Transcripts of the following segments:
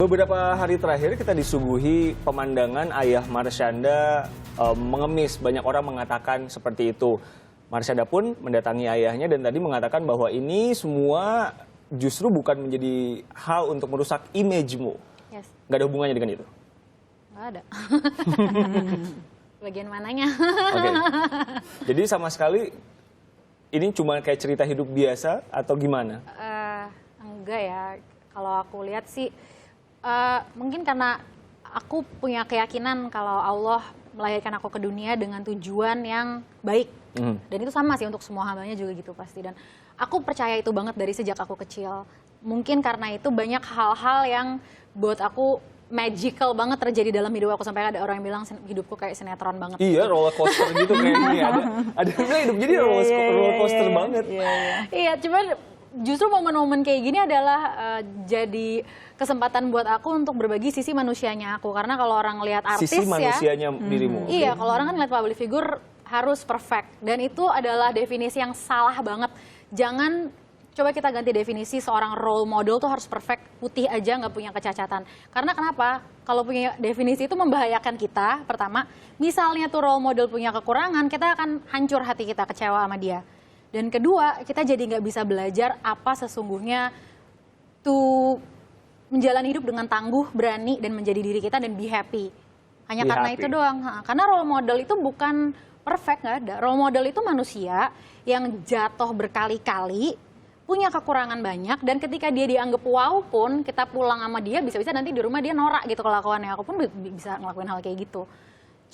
Beberapa hari terakhir kita disuguhi pemandangan ayah Marsyanda mengemis. Banyak orang mengatakan seperti itu. Marsyanda pun mendatangi ayahnya dan tadi mengatakan bahwa ini semua justru bukan menjadi hal untuk merusak image-mu. Yes. Nggak ada hubungannya dengan itu? Nggak ada. Bagian mananya? Oke. Jadi sama sekali ini cuma kayak cerita hidup biasa atau gimana? Enggak ya. Kalau aku lihat sih, mungkin karena aku punya keyakinan kalau Allah melahirkan aku ke dunia dengan tujuan yang baik. Dan itu sama sih untuk semua hambanya juga gitu pasti. Dan aku percaya itu banget dari sejak aku kecil. Mungkin karena itu banyak hal-hal yang buat aku magical banget terjadi dalam hidup aku. Sampai ada orang yang bilang hidupku kayak sinetron banget. Iya, roller coaster gitu kayak ini. Ada yang bilang hidup jadi roller coaster banget. Iya, cuman justru momen-momen kayak gini adalah jadi kesempatan buat aku untuk berbagi sisi manusianya aku. Karena kalau orang lihat artis sisi manusianya dirimu. Iya, kalau orang kan lihat public figure harus perfect. Dan itu adalah definisi yang salah banget. Jangan, coba kita ganti definisi seorang role model tuh harus perfect, putih aja nggak punya kecacatan. Karena kenapa? Kalau punya definisi itu membahayakan kita, pertama. Misalnya tuh role model punya kekurangan, kita akan hancur hati kita, kecewa sama dia. Dan kedua, kita jadi nggak bisa belajar apa sesungguhnya tuh menjalani hidup dengan tangguh, berani, dan menjadi diri kita dan be happy. Hanya Be karena happy. itu doang. Karena role model itu bukan perfect, nggak ada. Role model itu manusia yang jatuh berkali-kali, punya kekurangan banyak, dan ketika dia dianggap wow pun, kita pulang sama dia, bisa-bisa nanti di rumah dia norak gitu kelakuannya. Aku pun bisa ngelakuin hal kayak gitu.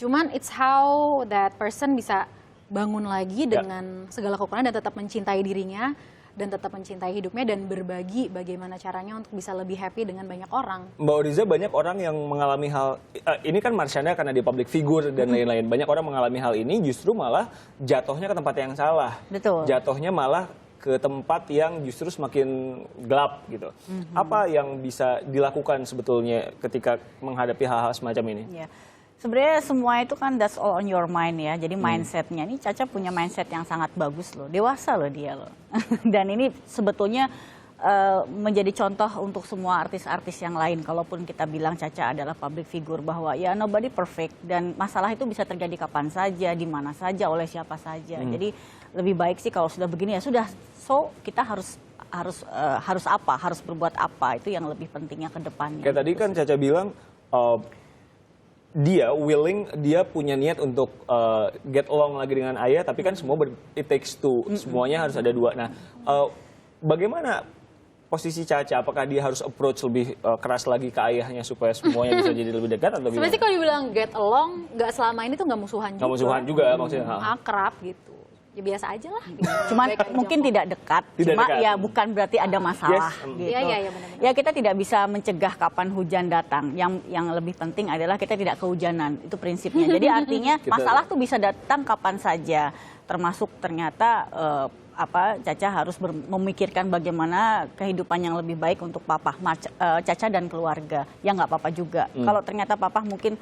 Cuman it's how that person bisa bangun lagi dengan segala kekurangan dan tetap mencintai dirinya, dan tetap mencintai hidupnya, dan berbagi bagaimana caranya untuk bisa lebih happy dengan banyak orang. Mbak Oriza, banyak orang yang mengalami hal, ini kan Marsyanda karena dia public figure dan lain-lain. Banyak orang mengalami hal ini justru malah jatuhnya ke tempat yang salah. Betul. Jatuhnya malah ke tempat yang justru semakin gelap gitu. Apa yang bisa dilakukan sebetulnya ketika menghadapi hal-hal semacam ini? Ya. Sebenarnya semua itu kan that's all on your mind ya. Jadi mindsetnya, ini Caca punya mindset yang sangat bagus loh. Dewasa loh dia loh. Dan ini sebetulnya menjadi contoh untuk semua artis-artis yang lain. Kalaupun kita bilang Caca adalah public figure, bahwa ya nobody perfect. Dan masalah itu bisa terjadi kapan saja, di mana saja, oleh siapa saja. Jadi lebih baik sih kalau sudah begini ya sudah. So kita harus apa, harus berbuat apa, itu yang lebih pentingnya ke depannya. Kayak tadi kan Caca bilang dia punya niat untuk get along lagi dengan ayah, tapi kan semua it takes two, semuanya harus ada dua. Nah, bagaimana posisi Caca? Apakah dia harus approach lebih keras lagi ke ayahnya supaya semuanya bisa jadi lebih dekat atau gimana? Sebenarnya sih kalau dibilang get along, nggak selama ini tuh nggak musuhan juga. Nggak musuhan juga maksudnya. Akrab gitu. Ya biasa aja lah. Gitu. Cuman Baik aja mungkin kok. tidak dekat, Tidak cuma dekat. ya bukan berarti ada masalah. Yes. Gitu. Iya, benar-benar. Ya kita tidak bisa mencegah kapan hujan datang. Yang lebih penting adalah kita tidak kehujanan, itu prinsipnya. Jadi artinya masalah tuh bisa datang kapan saja. Termasuk ternyata Caca harus memikirkan bagaimana kehidupan yang lebih baik untuk Papa, Caca dan keluarga. Ya nggak apa-apa juga. Kalau ternyata Papa mungkin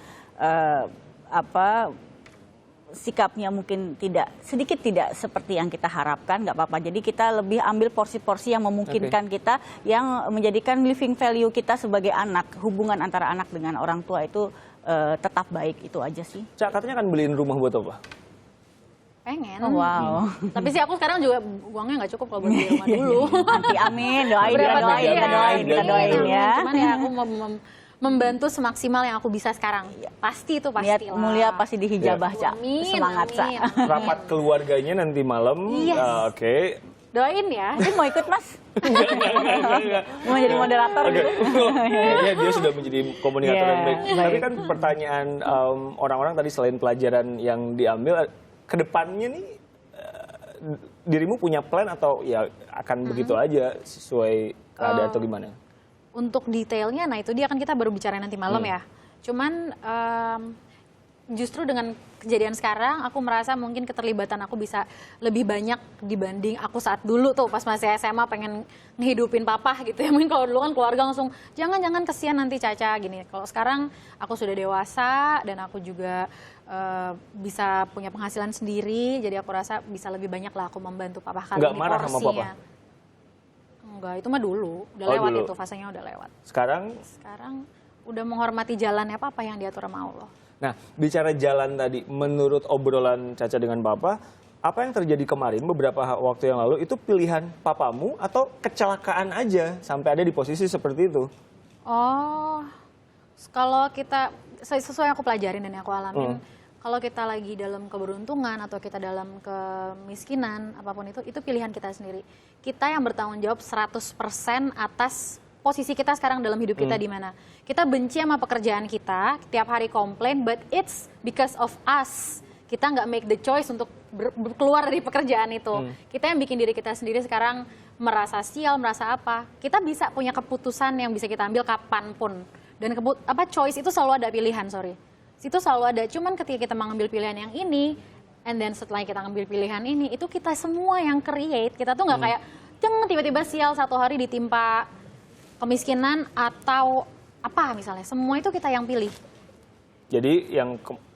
sikapnya mungkin sedikit tidak seperti yang kita harapkan, nggak apa-apa. Jadi kita lebih ambil porsi-porsi yang memungkinkan kita, yang menjadikan living value kita sebagai anak, hubungan antara anak dengan orang tua itu tetap baik, itu aja sih. Cak, katanya kan beliin rumah buat apa? Pengen. Oh, wow. Tapi sih aku sekarang juga uangnya nggak cukup kalau buat beli rumah dulu. Nanti amin, doain kita doain ya. Cuman ya aku membantu semaksimal yang aku bisa sekarang. Pasti itu pasti lah. Mulia pasti dihijabah, Cak. Amin, Semangat, Cak. amin. Rapat keluarganya nanti malam. Yes. Oke. Doain ya. Jadi mau ikut, Mas? Enggak. Mau jadi moderator Oke. gitu? Kayaknya dia sudah menjadi komunikator yang baik. baik. Tapi kan pertanyaan orang-orang tadi selain pelajaran yang diambil, kedepannya nih dirimu punya plan atau ya akan begitu aja sesuai keadaan atau gimana? Untuk detailnya, nah itu dia kan kita baru bicara nanti malam ya. Cuman justru dengan kejadian sekarang, aku merasa mungkin keterlibatan aku bisa lebih banyak dibanding aku saat dulu tuh pas masih SMA pengen ngehidupin papa gitu ya. Mungkin kalau dulu kan keluarga langsung jangan kesian nanti Caca gini. Kalau sekarang aku sudah dewasa dan aku juga bisa punya penghasilan sendiri, jadi aku rasa bisa lebih banyak lah aku membantu papa kali Nggak ini marah sama porsinya. papa? Enggak, itu mah dulu. Udah Oh, lewat dulu. itu, fasenya udah lewat. Sekarang, Sekarang udah menghormati jalannya apa yang diatur sama Allah. nah bicara jalan tadi, menurut obrolan Caca dengan Papa, apa yang terjadi kemarin beberapa waktu yang lalu itu pilihan papamu atau kecelakaan aja sampai ada di posisi seperti itu? Oh, kalau kita, sesuai yang aku pelajarin dan yang aku alamin, kalau kita lagi dalam keberuntungan atau kita dalam kemiskinan, apapun itu pilihan kita sendiri. Kita yang bertanggung jawab 100% atas posisi kita sekarang dalam hidup kita di mana. Kita benci sama pekerjaan kita, tiap hari komplain, but it's because of us. Kita nggak make the choice untuk keluar dari pekerjaan itu. Kita yang bikin diri kita sendiri sekarang merasa sial, merasa apa. Kita bisa punya keputusan yang bisa kita ambil kapanpun. Dan choice itu selalu ada pilihan, itu selalu ada. Cuman ketika kita mengambil pilihan yang ini, and then setelah kita ngambil pilihan ini, itu kita semua yang create. Kita tuh nggak kayak, tiba-tiba sial satu hari ditimpa kemiskinan atau apa misalnya. Semua itu kita yang pilih. Jadi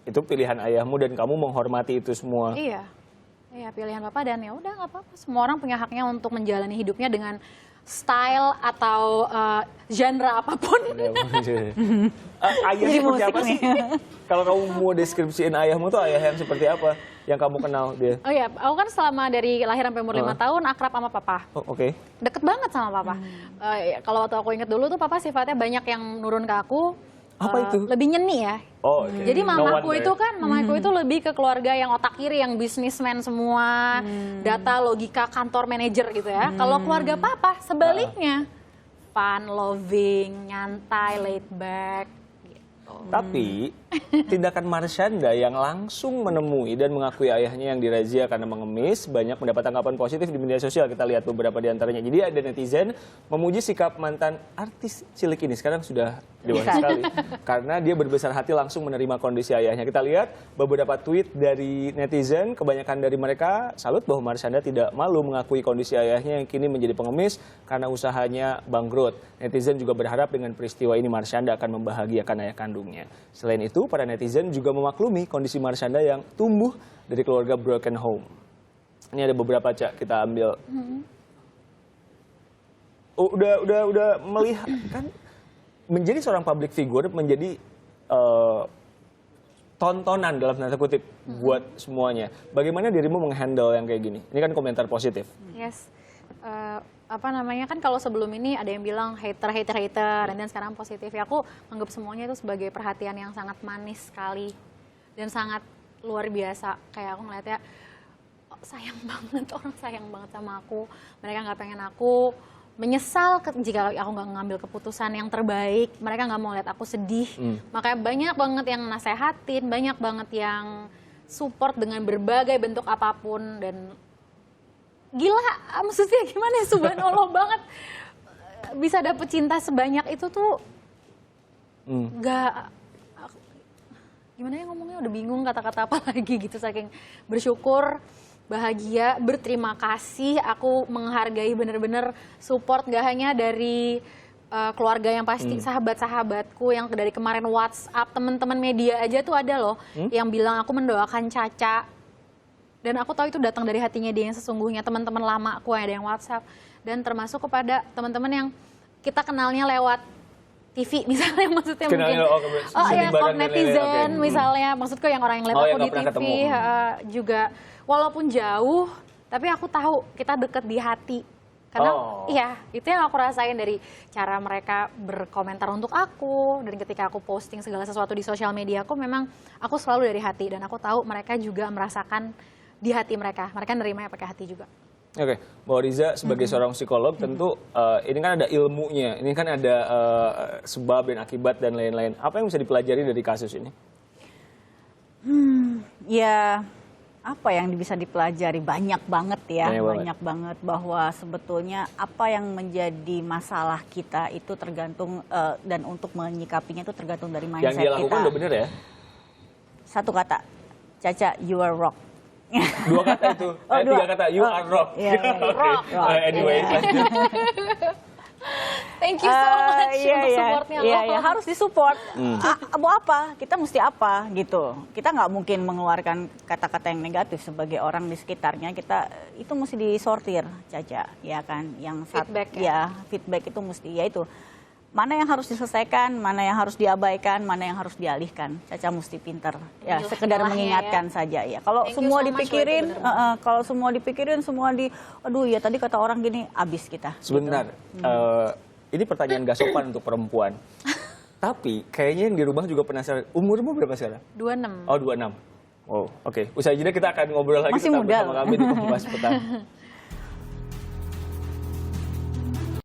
itu pilihan ayahmu dan kamu menghormati itu semua. Iya, pilihan Papa dan ya udah nggak apa-apa. Semua orang punya haknya untuk menjalani hidupnya dengan style atau genre apapun. Ayah seperti apa sih? Kalau kamu mau deskripsiin ayahmu tuh ayah yang seperti apa yang kamu kenal dia? Oh iya, aku kan selama dari lahir sampai umur 5 tahun akrab sama Papa. Oh, oke. Deket banget sama Papa. Kalau waktu aku inget dulu tuh Papa sifatnya banyak yang nurun ke aku. Apa itu? Lebih nyeni ya. Oh, oke. Jadi No mamaku wonder. itu kan, mamaku itu lebih ke keluarga yang otak kiri, yang bisnismen semua, data, logika, kantor manajer gitu ya. Kalau keluarga Papa sebaliknya, fun, loving, nyantai, laid back. Tapi tindakan Marshanda yang langsung menemui dan mengakui ayahnya yang dirazia karena mengemis banyak mendapat tanggapan positif di media sosial. Kita lihat beberapa di antaranya. Jadi ada netizen memuji sikap mantan artis cilik ini, sekarang sudah dewasa sekali, karena dia berbesar hati langsung menerima kondisi ayahnya. Kita lihat beberapa tweet dari netizen, kebanyakan dari mereka salut bahwa Marshanda tidak malu mengakui kondisi ayahnya yang kini menjadi pengemis karena usahanya bangkrut. Netizen juga berharap dengan peristiwa ini Marshanda akan membahagiakan ayah kandungnya. Selain itu, para netizen juga memaklumi kondisi Marshanda yang tumbuh dari keluarga broken home. Ini ada beberapa, Cak, kita ambil. Udah melihat kan menjadi seorang public figure menjadi tontonan dalam tanda kutip buat semuanya. Bagaimana dirimu menghandle yang kayak gini? Ini kan komentar positif. Yes. Kan kalau sebelum ini ada yang bilang hater, dan sekarang positif. Ya aku anggap semuanya itu sebagai perhatian yang sangat manis sekali dan sangat luar biasa. Kayak aku ngeliatnya orang sayang banget sama aku. Mereka nggak pengen aku menyesal jika aku nggak ngambil keputusan yang terbaik. Mereka nggak mau lihat aku sedih. Makanya banyak banget yang nasehatin, banyak banget yang support dengan berbagai bentuk apapun. Dan gila, maksudnya gimana ya, subhanallah banget. Bisa dapet cinta sebanyak itu tuh gak, gimana ya ngomongnya, udah bingung kata-kata apa lagi gitu. Saking bersyukur, bahagia, berterima kasih. Aku menghargai bener-bener support gak hanya dari keluarga yang pasti, sahabat-sahabatku yang dari kemarin WhatsApp, teman-teman media aja tuh ada loh yang bilang aku mendoakan Caca. Dan aku tahu itu datang dari hatinya dia yang sesungguhnya. Teman-teman lama aku ada yang WhatsApp. Dan termasuk kepada teman-teman yang kita kenalnya lewat TV misalnya, maksudnya Kenalnya, mungkin netizen misalnya, maksudku yang orang yang lihat aku di TV juga. Walaupun jauh, tapi aku tahu kita deket di hati. Karena itu yang aku rasain dari cara mereka berkomentar untuk aku. Dan ketika aku posting segala sesuatu di sosial media aku, memang aku selalu dari hati. Dan aku tahu mereka juga merasakan di hati mereka nerimanya pakai hati juga. Oke, Mbak Riza sebagai seorang psikolog tentu ini kan ada ilmunya, ini kan ada sebab dan akibat dan lain-lain. Apa yang bisa dipelajari dari kasus ini? Ya, apa yang bisa dipelajari? Banyak banget ya, banyak banget. Bahwa sebetulnya apa yang menjadi masalah kita itu tergantung dan untuk menyikapinya itu tergantung dari mindset kita. Yang dia lakukan udah bener ya? Satu kata, Caca, you are rock. Dua kata itu, tiga kata, you are rock. Yeah, Anyway, lanjut. Thank you so much untuk supportnya Iya, lo. iya, harus disupport. Mau apa? Kita mesti apa gitu. Kita nggak mungkin mengeluarkan kata-kata yang negatif sebagai orang di sekitarnya. Kita itu mesti disortir, Caca, ya kan? Yang Feedback feedback itu mesti ya itu. Mana yang harus diselesaikan, mana yang harus diabaikan, mana yang harus dialihkan. Caca mesti pinter. Ya, sekedar mengingatkan saja ya. Kalau Thank you semua so much, dipikirin, bener-bener. kalau semua dipikirin, aduh ya tadi kata orang gini, abis kita. Sebentar, ini pertanyaan gak sopan untuk perempuan. Tapi kayaknya yang di rumah juga penasaran. Umurmu berapa sekarang? 26. Oh, 26. Oh, oke. Usai jeda kita akan ngobrol lagi Masih tetap muda bersama loh. kami di Kompas Petang.